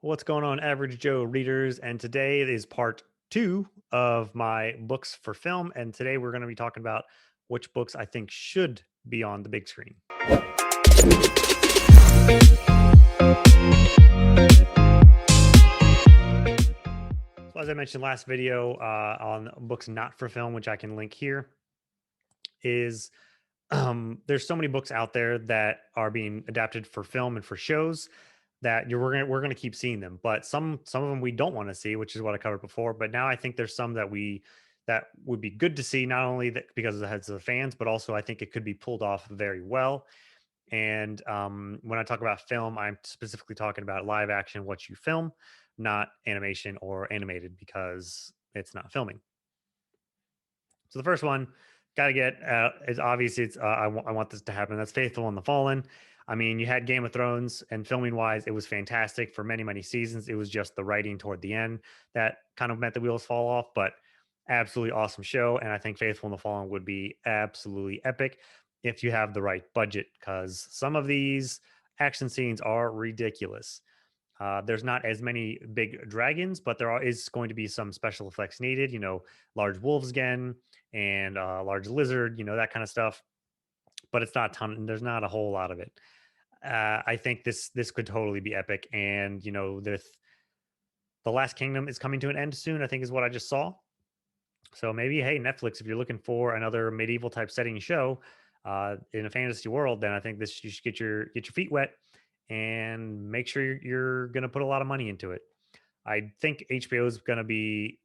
What's going on, Average Joe readers? And today is part two of my books for film. And today we're going to be talking about which books I think should be on the big screen. So, as I mentioned last video on books not for film, which I can link here, is there's so many books out there that are being adapted for film and for shows that we're gonna keep seeing them. But some of them we don't want to see, which is what I covered before. But now I think there's some that would be good to see, not only that because of the heads of the fans, but also I think it could be pulled off very well. And when I talk about film, I'm specifically talking about live action, what you film, not animation or animated, because it's not filming. So the first one, got to get is obviously it's I want this to happen. That's Faithful and the Fallen. I mean, you had Game of Thrones, and filming wise, it was fantastic for many seasons. It was just the writing toward the end that kind of meant the wheels fall off, but absolutely awesome show. And I think Faithful and the Fallen would be absolutely epic if you have the right budget, because some of these action scenes are ridiculous. There's not as many big dragons, but is going to be some special effects needed. Large wolves again, and large lizard. That kind of stuff. But it's not a ton. There's not a whole lot of it. I think this could totally be epic. And the Last Kingdom is coming to an end soon. I think is what I just saw. So maybe, hey, Netflix, if you're looking for another medieval type setting show in a fantasy world, then I think you should get your feet wet and make sure you're going to put a lot of money into it. I think HBO is going to be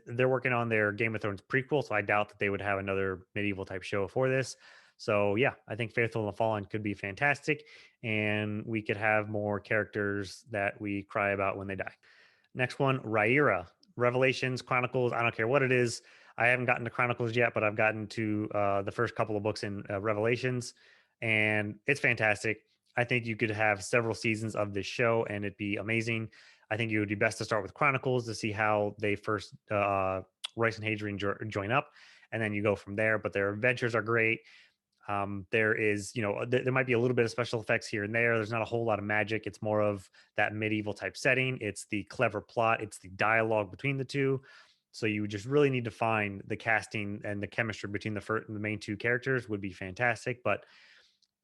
they're working on their Game of Thrones prequel, so I doubt that they would have another medieval type show for this. So yeah, I think Faithful and the Fallen could be fantastic, and we could have more characters that we cry about when they die. Next one, Rhaenyra, Revelations, Chronicles. I don't care what it is. I haven't gotten to Chronicles yet, but I've gotten to the first couple of books in Revelations, and it's fantastic. I think you could have several seasons of this show, and it'd be amazing. I think it would be best to start with Chronicles to see how they first Royce and Hadrian join up, and then you go from there. But their adventures are great. There is, there might be a little bit of special effects here and there. There's not a whole lot of magic. It's more of that medieval type setting. It's the clever plot. It's the dialogue between the two. So you just really need to find the casting and the chemistry between the main two characters would be fantastic. But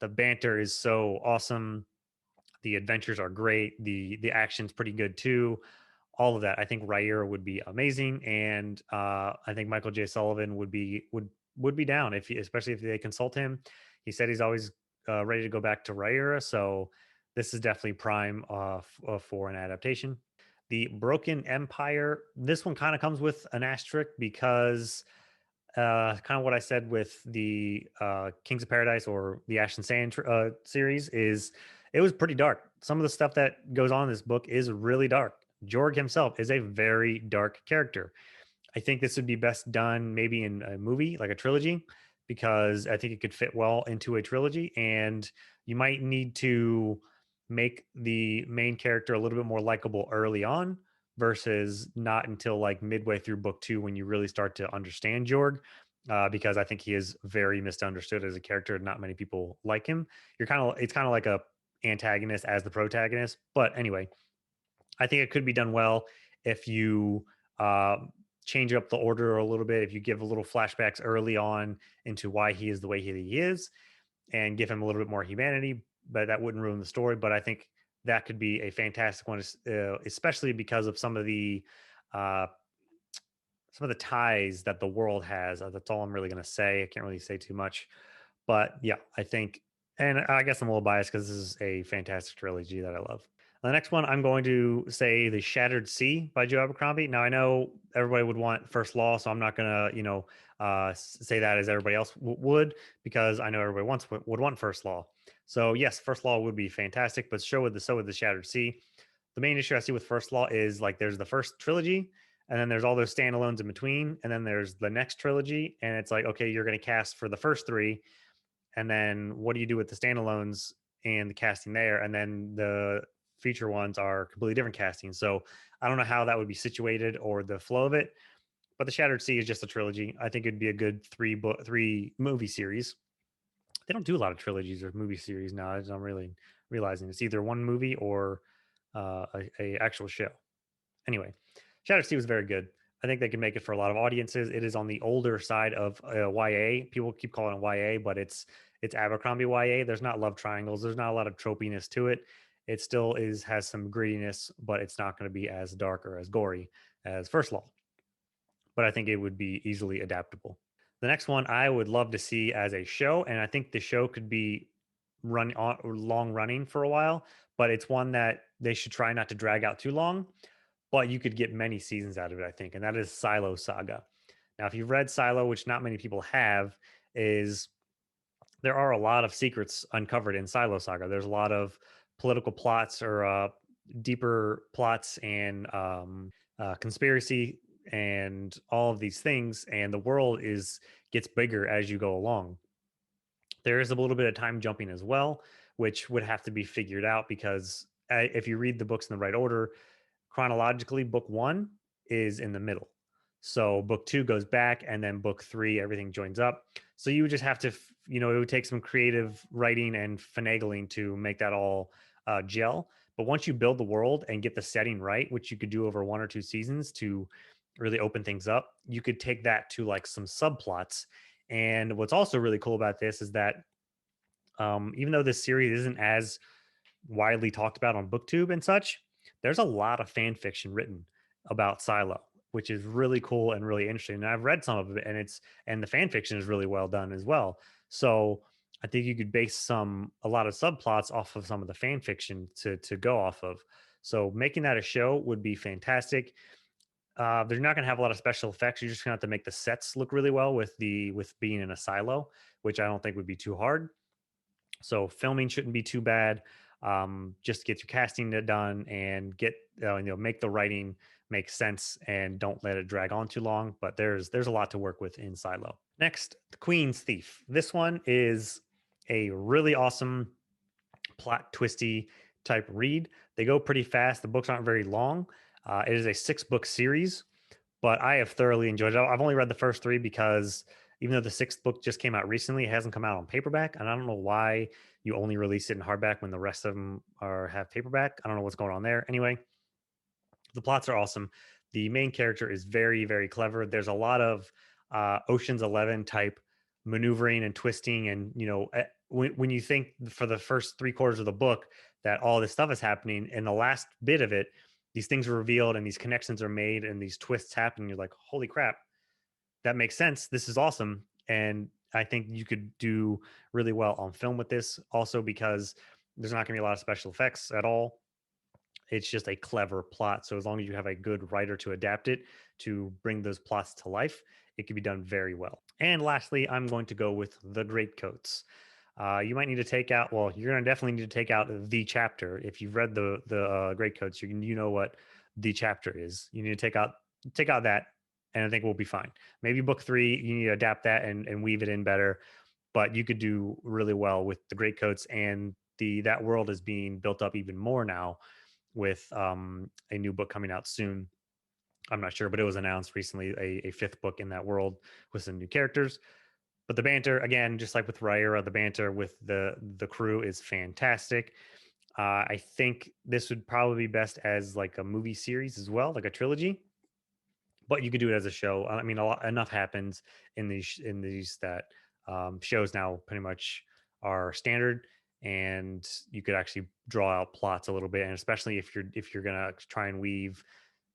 the banter is so awesome. The adventures are great. The action's pretty good too. All of that. I think Rhaenyra would be amazing, and I think Michael J. Sullivan would be down especially if they consult him. He said he's always ready to go back to Rhaenyra, so this is definitely prime for an adaptation. The Broken Empire. This one kind of comes with an asterisk because kind of what I said with the Kings of Paradise or the Ash and Sand series is it was pretty dark. Some of the stuff that goes on in this book is really dark. Jorg himself is a very dark character. I think this would be best done maybe in a movie, like a trilogy, because I think it could fit well into a trilogy. And you might need to make the main character a little bit more likable early on versus not until like midway through book two when you really start to understand Jorg. Because I think he is very misunderstood as a character. Not many people like him. It's kind of like a antagonist as the protagonist. But anyway, I think it could be done well if you uh, change up the order a little bit. If you give a little flashbacks early on into why he is the way he is, and give him a little bit more humanity, but that wouldn't ruin the story. But I think that could be a fantastic one, especially because of uh, some of the ties that the world has. That's all I'm really going to say. I can't really say too much, but yeah, I think, and I guess I'm a little biased because this is a fantastic trilogy that I love. The next one, I'm going to say The Shattered Sea by Joe Abercrombie. Now, I know everybody would want First Law, so I'm not going to, say that as everybody else would, because I know everybody would want First Law. So, yes, First Law would be fantastic, but so would The Shattered Sea. The main issue I see with First Law is like there's the first trilogy, and then there's all those standalones in between, and then there's the next trilogy, and it's like, okay, you're going to cast for the first three, and then what do you do with the standalones and the casting there? And then the feature ones are completely different casting. So I don't know how that would be situated or the flow of it. But the Shattered Sea is just a trilogy. I think it'd be a good three movie series. They don't do a lot of trilogies or movie series now. I'm really realizing it's either one movie or a actual show. Anyway, Shattered Sea was very good. I think they can make it for a lot of audiences. It is on the older side of YA. People keep calling it YA, but it's Abercrombie YA. There's not love triangles. There's not a lot of tropiness to it. It still is has some grittiness, but it's not going to be as dark or as gory as First Law. But I think it would be easily adaptable. The next one I would love to see as a show, and I think the show could be run on long running for a while, but it's one that they should try not to drag out too long, but you could get many seasons out of it, I think, and that is Silo Saga. Now, if you've read Silo, which not many people have, is there are a lot of secrets uncovered in Silo Saga. There's a lot of political plots or deeper plots and conspiracy and all of these things, and the world is gets bigger as you go along. There is a little bit of time jumping as well, which would have to be figured out because if you read the books in the right order, chronologically, book one is in the middle. So book two goes back, and then book three, everything joins up. So you would just have to, it would take some creative writing and finagling to make that all gel. But once you build the world and get the setting right, which you could do over one or two seasons to really open things up, you could take that to like some subplots. And what's also really cool about this is that even though this series isn't as widely talked about on BookTube and such, there's a lot of fan fiction written about Silo, which is really cool and really interesting. And I've read some of it, and the fan fiction is really well done as well. So I think you could base a lot of subplots off of some of the fan fiction to go off of. So making that a show would be fantastic. They're not going to have a lot of special effects. You're just going to have to make the sets look really well with being in a silo, which I don't think would be too hard. So filming shouldn't be too bad. Just get your casting done and make the writing make sense and don't let it drag on too long. But there's a lot to work with in Silo. Next, The Queen's Thief. This one is a really awesome plot twisty type read. They go pretty fast. The books aren't very long. It is a 6-book series, but I have thoroughly enjoyed it. I've only read the first 3 because even though the 6th book just came out recently, it hasn't come out on paperback, and I don't know why you only release it in hardback when the rest of them have paperback. I don't know what's going on there. Anyway, the plots are awesome. The main character is very, very clever. There's a lot of Ocean's 11 type maneuvering and twisting, and when you think for the first 3 quarters of the book that all this stuff is happening, in the last bit of it, these things are revealed and these connections are made and these twists happen. You're like, holy crap, that makes sense. This is awesome. And I think you could do really well on film with this also because there's not going to be a lot of special effects at all. It's just a clever plot. So as long as you have a good writer to adapt it to bring those plots to life, it can be done very well. And lastly, I'm going to go with The Greatcoats. You might need to take out. Well, you're going to definitely need to take out the chapter. If you've read the Greatcoats, you know what the chapter is. You need to take out that, and I think we'll be fine. Maybe book 3, you need to adapt that and weave it in better. But you could do really well with the Greatcoats, and that world is being built up even more now with a new book coming out soon. I'm not sure, but it was announced recently a 5th book in that world with some new characters. But the banter, again, just like with Rhaenyra, the banter with the crew is fantastic. I think this would probably be best as like a movie series as well, like a trilogy. But you could do it as a show. I mean, enough happens in these that shows now pretty much are standard, and you could actually draw out plots a little bit. And especially if you're gonna try and weave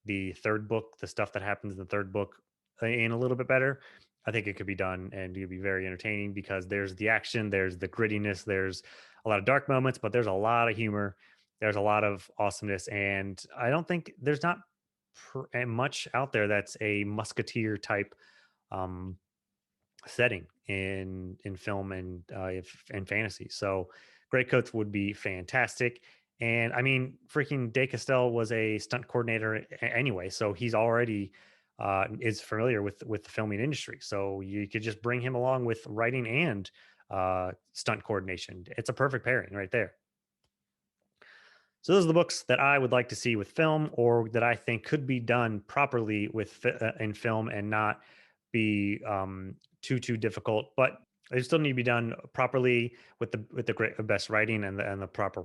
the 3rd book, the stuff that happens in the 3rd book, in a little bit better, I think it could be done and it could be very entertaining because there's the action, there's the grittiness, there's a lot of dark moments, but there's a lot of humor, there's a lot of awesomeness, and I don't think there's not much out there that's a musketeer type um, setting in film and in fantasy. So Greatcoats would be fantastic. And I mean, freaking Dave Castell was a stunt coordinator anyway, so he's already is familiar with the filming industry. So you could just bring him along with writing and stunt coordination. It's a perfect pairing right there. So those are the books that I would like to see with film, or that I think could be done properly in film and not be too difficult. But they still need to be done properly with the great best writing and the proper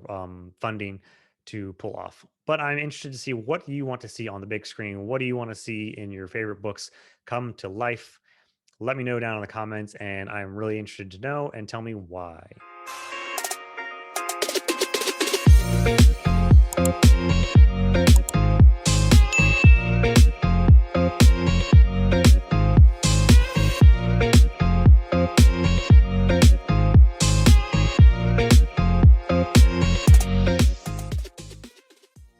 funding to pull off. But I'm interested to see what you want to see on the big screen. What do you want to see in your favorite books come to life? Let me know down in the comments, and I'm really interested to know, and tell me why.